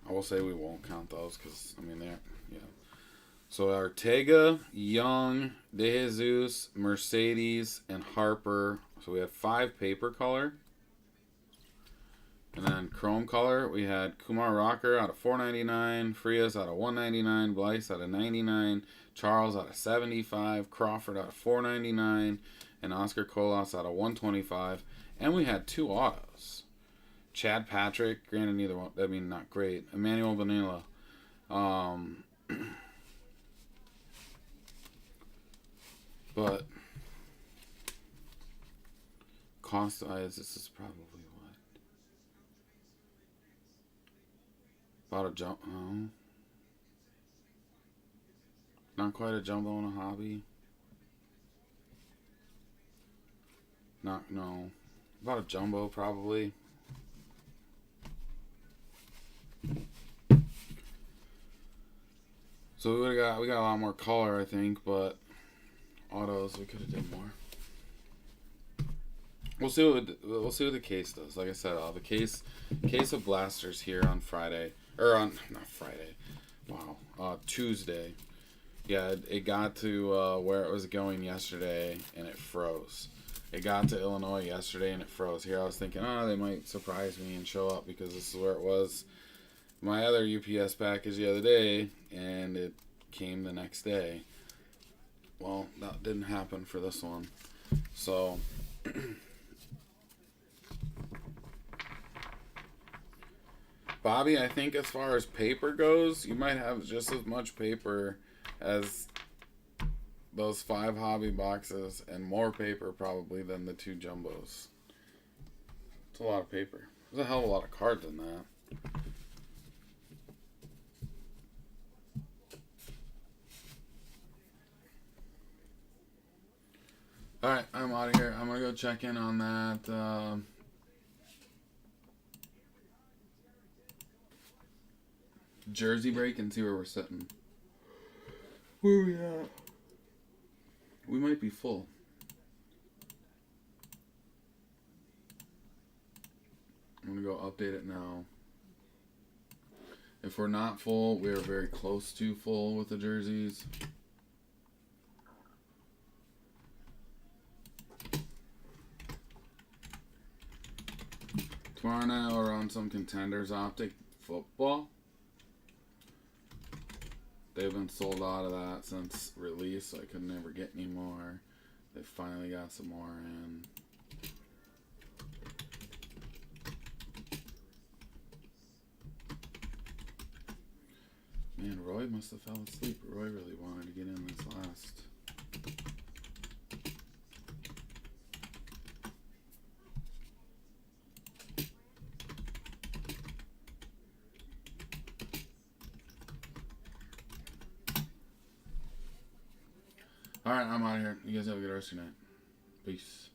I will say we won't count those because, I mean, they're, yeah. So Ortega, Young, De Jesus, Mercedes, and Harper. So we have 5 paper color. And then chrome color, we had Kumar Rocker out of $4.99, Frias out of $1.99, Blyce out of $99, Charles out of $75, Crawford out of $4.99, and Oscar Colas out of $125. And we had 2 autos. Chad Patrick, granted neither one, I mean, not great. Emmanuel Vanilla. But cost-wise, this is probably what? About a jump. Oh. Not quite a jumbo in a hobby. No. About a jumbo, probably. So we got a lot more color, I think, but autos we could have done more. We'll see what the case does. Like I said, the case of blasters here on Friday, or on not Friday. Wow, Tuesday. Yeah, it got to where it was going yesterday, and it froze. It got to Illinois yesterday, and it froze. Here I was thinking, they might surprise me and show up because this is where it was. My other UPS package the other day, and it came the next day. Well, that didn't happen for this one. So, Bobby, I think as far as paper goes, you might have just as much paper as those 5 hobby boxes, and more paper probably than the 2 jumbos. It's a lot of paper. There's a hell of a lot of cards in that. Alright, I'm out of here. I'm going to go check in on that jersey break and see where we're sitting. Where we at? We might be full. I'm going to go update it now. If we're not full, we are very close to full with the jerseys. Tomorrow night we're on some Contenders Optic football. They've been sold out of that since release, so I could never get any more. They finally got some more in. Man, Royal Roy must have fell asleep. Roy really wanted to get in this last. Alright, I'm out of here. You guys have a good rest of your night. Peace.